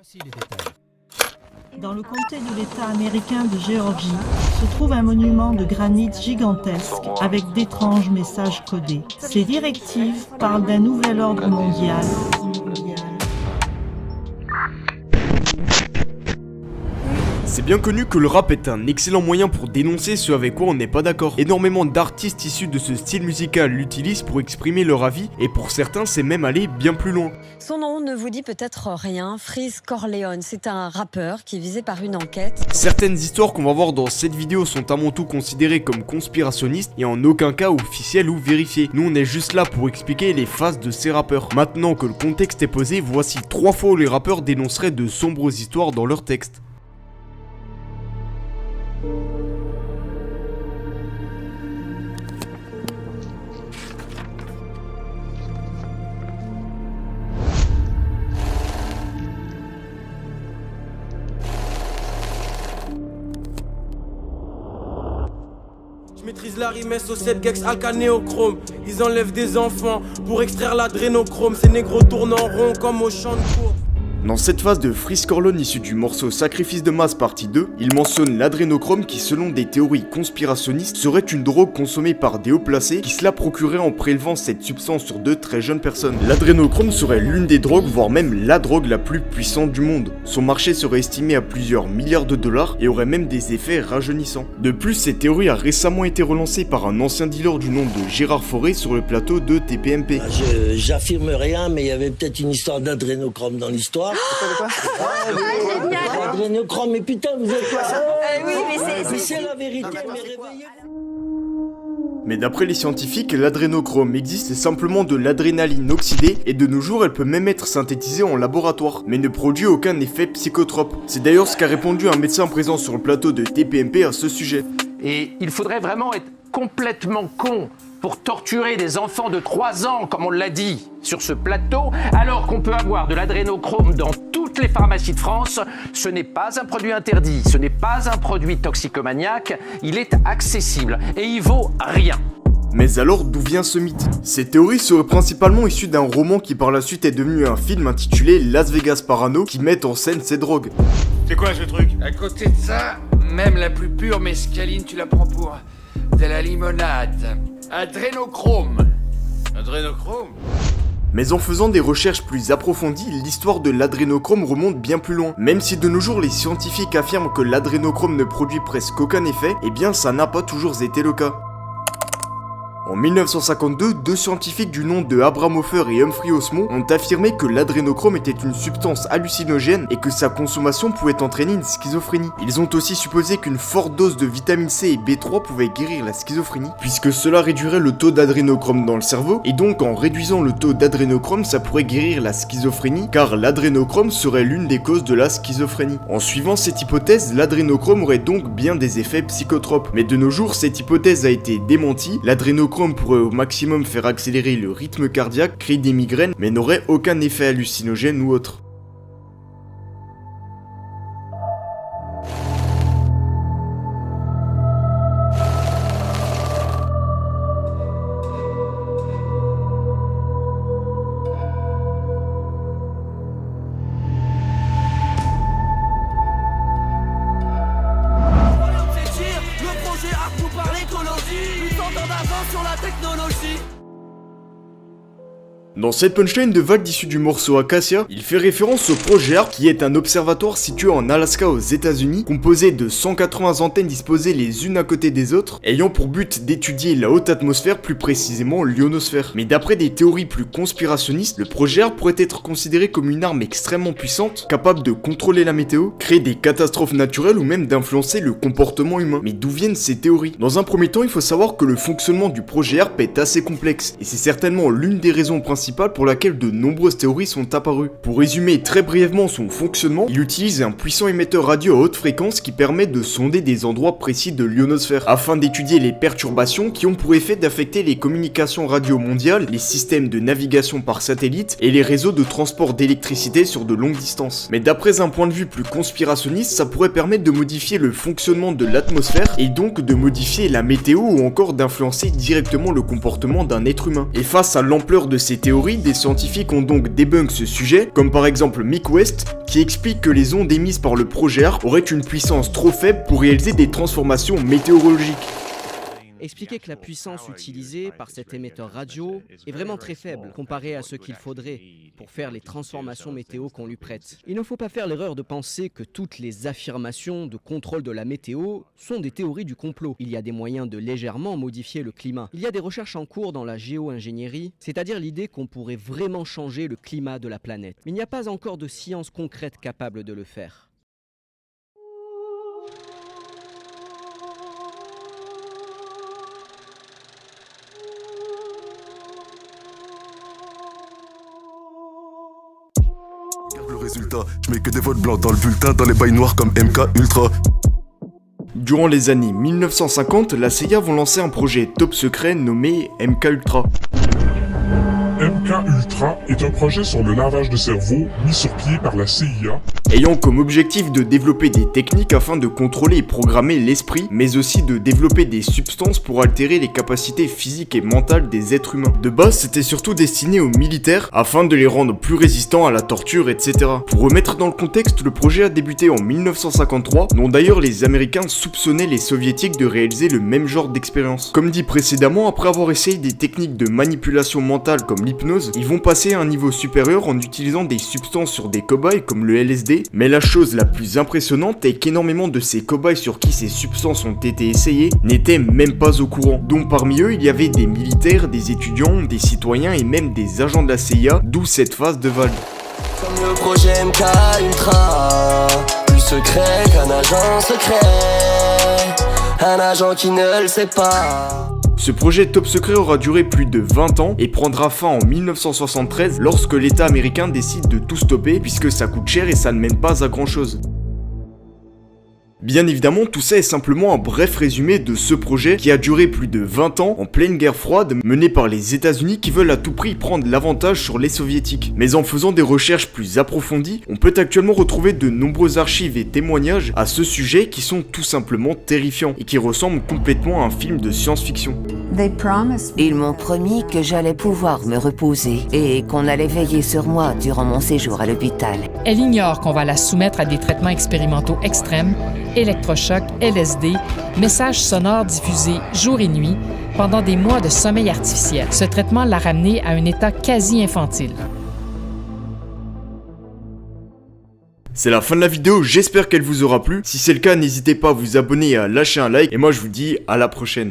Voici les détails. Dans le comté de l'État américain de Géorgie se trouve un monument de granit gigantesque avec d'étranges messages codés. Ces directives parlent d'un nouvel ordre mondial. C'est bien connu que le rap est un excellent moyen pour dénoncer ce avec quoi on n'est pas d'accord. Énormément d'artistes issus de ce style musical l'utilisent pour exprimer leur avis et pour certains c'est même aller bien plus loin. Son nom ne vous dit peut-être rien, Freeze Corleone, c'est un rappeur qui est visé par une enquête. Certaines histoires qu'on va voir dans cette vidéo sont à mon tour considérées comme conspirationnistes et en aucun cas officielles ou vérifiées. Nous on est juste là pour expliquer les phases de ces rappeurs. Maintenant que le contexte est posé, voici 3 fois où les rappeurs dénonceraient de sombres histoires dans leurs textes. Je maîtrise la rime SO7 Gex alcanéochrome. Ils enlèvent des enfants pour extraire l'adrénochrome. Ces négros tournent en rond comme au champ de course. Dans cette phase de Freeze Corleone issue du morceau Sacrifice de masse partie 2, il mentionne l'adrénochrome qui selon des théories conspirationnistes serait une drogue consommée par des hauts placés qui se la procuraient en prélevant cette substance sur de très jeunes personnes. L'adrénochrome serait l'une des drogues, voire même la drogue la plus puissante du monde. Son marché serait estimé à plusieurs milliards de dollars et aurait même des effets rajeunissants. De plus, cette théorie a récemment été relancée par un ancien dealer du nom de Gérard Fauré sur le plateau de TPMP. J'affirme rien, mais il y avait peut-être une histoire d'adrénochrome dans l'histoire. L'adrénochrome, mais putain, vous êtes là. Oui, mais c'est la vérité, mais réveillez-vous. Mais d'après les scientifiques, l'adrénochrome existe simplement de l'adrénaline oxydée et de nos jours elle peut même être synthétisée en laboratoire, mais ne produit aucun effet psychotrope. C'est d'ailleurs ce qu'a répondu un médecin présent sur le plateau de TPMP à ce sujet. Et il faudrait vraiment être complètement con pour torturer des enfants de 3 ans, comme on l'a dit sur ce plateau, alors qu'on peut avoir de l'adrénochrome dans toutes les pharmacies de France. Ce n'est pas un produit interdit, ce n'est pas un produit toxicomaniaque, il est accessible et il vaut rien. Mais alors d'où vient ce mythe? Cette théorie serait principalement issue d'un roman qui par la suite est devenu un film intitulé Las Vegas Parano qui met en scène ces drogues. C'est quoi ce truc? À côté de ça, même la plus pure mescaline, tu la prends pour de la limonade. Adrénochrome. Adrénochrome? Mais en faisant des recherches plus approfondies, l'histoire de l'adrénochrome remonte bien plus loin. Même si de nos jours les scientifiques affirment que l'adrénochrome ne produit presque aucun effet, eh bien ça n'a pas toujours été le cas. En 1952, 2 scientifiques du nom de Abraham Hofer et Humphrey Osmond ont affirmé que l'adrénochrome était une substance hallucinogène et que sa consommation pouvait entraîner une schizophrénie. Ils ont aussi supposé qu'une forte dose de vitamine C et B3 pouvait guérir la schizophrénie, puisque cela réduirait le taux d'adrénochrome dans le cerveau, et donc en réduisant le taux d'adrénochrome, ça pourrait guérir la schizophrénie, car l'adrénochrome serait l'une des causes de la schizophrénie. En suivant cette hypothèse, l'adrénochrome aurait donc bien des effets psychotropes. Mais de nos jours, cette hypothèse a été démentie, l'adrénochrome pourrait au maximum faire accélérer le rythme cardiaque, créer des migraines, mais n'aurait aucun effet hallucinogène ou autre. Le projet Art nous parle écologie. 800 ans d'avance sur la technologie. Dans cette punchline de Vald issue du morceau Acacia, il fait référence au projet ARP qui est un observatoire situé en Alaska aux États-Unis, composé de 180 antennes disposées les unes à côté des autres, ayant pour but d'étudier la haute atmosphère, plus précisément l'ionosphère. Mais d'après des théories plus conspirationnistes, le projet ARP pourrait être considéré comme une arme extrêmement puissante, capable de contrôler la météo, créer des catastrophes naturelles ou même d'influencer le comportement humain. Mais d'où viennent ces théories? Dans un premier temps, il faut savoir que le fonctionnement du projet ARP est assez complexe, et c'est certainement l'une des raisons principales pour laquelle de nombreuses théories sont apparues. Pour résumer très brièvement son fonctionnement, il utilise un puissant émetteur radio à haute fréquence qui permet de sonder des endroits précis de l'ionosphère, afin d'étudier les perturbations qui ont pour effet d'affecter les communications radio mondiales, les systèmes de navigation par satellite et les réseaux de transport d'électricité sur de longues distances. Mais d'après un point de vue plus conspirationniste, ça pourrait permettre de modifier le fonctionnement de l'atmosphère et donc de modifier la météo ou encore d'influencer directement le comportement d'un être humain. Et face à l'ampleur de ces théories, théorie, des scientifiques ont donc débunk ce sujet, comme par exemple Mick West, qui explique que les ondes émises par le projet ARP auraient une puissance trop faible pour réaliser des transformations météorologiques. Expliquer que la puissance utilisée par cet émetteur radio est vraiment très faible comparée à ce qu'il faudrait pour faire les transformations météo qu'on lui prête. Il ne faut pas faire l'erreur de penser que toutes les affirmations de contrôle de la météo sont des théories du complot. Il y a des moyens de légèrement modifier le climat. Il y a des recherches en cours dans la géo-ingénierie, c'est-à-dire l'idée qu'on pourrait vraiment changer le climat de la planète. Mais il n'y a pas encore de science concrète capable de le faire. Le résultat, je mets que des votes blancs dans le bulletin, dans les bails noirs comme MK Ultra. Durant les années 1950, la CIA vont lancer un projet top secret nommé MK Ultra. MK Ultra est un projet sur le lavage de cerveau mis sur pied par la CIA, ayant comme objectif de développer des techniques afin de contrôler et programmer l'esprit, mais aussi de développer des substances pour altérer les capacités physiques et mentales des êtres humains. De base, c'était surtout destiné aux militaires, afin de les rendre plus résistants à la torture, etc. Pour remettre dans le contexte, le projet a débuté en 1953, dont d'ailleurs les Américains soupçonnaient les Soviétiques de réaliser le même genre d'expérience. Comme dit précédemment, après avoir essayé des techniques de manipulation mentale comme l'hypnose, ils vont passer à un niveau supérieur en utilisant des substances sur des cobayes comme le LSD, mais la chose la plus impressionnante est qu'énormément de ces cobayes sur qui ces substances ont été essayées n'étaient même pas au courant. Donc parmi eux, il y avait des militaires, des étudiants, des citoyens et même des agents de la CIA, d'où cette phase de vague. Comme le projet MK Ultra, plus secret qu'un agent secret, un agent qui ne le sait pas. Ce projet top secret aura duré plus de 20 ans et prendra fin en 1973 lorsque l'État américain décide de tout stopper puisque ça coûte cher et ça ne mène pas à grand chose. Bien évidemment, tout ça est simplement un bref résumé de ce projet qui a duré plus de 20 ans en pleine guerre froide menée par les États-Unis qui veulent à tout prix prendre l'avantage sur les soviétiques. Mais en faisant des recherches plus approfondies, on peut actuellement retrouver de nombreuses archives et témoignages à ce sujet qui sont tout simplement terrifiants et qui ressemblent complètement à un film de science-fiction. Ils m'ont promis que j'allais pouvoir me reposer et qu'on allait veiller sur moi durant mon séjour à l'hôpital. Elle ignore qu'on va la soumettre à des traitements expérimentaux extrêmes, électrochocs, LSD, messages sonores diffusés jour et nuit pendant des mois de sommeil artificiel. Ce traitement l'a ramenée à un état quasi infantile. C'est la fin de la vidéo, j'espère qu'elle vous aura plu. Si c'est le cas, n'hésitez pas à vous abonner et à lâcher un like. Et moi je vous dis à la prochaine.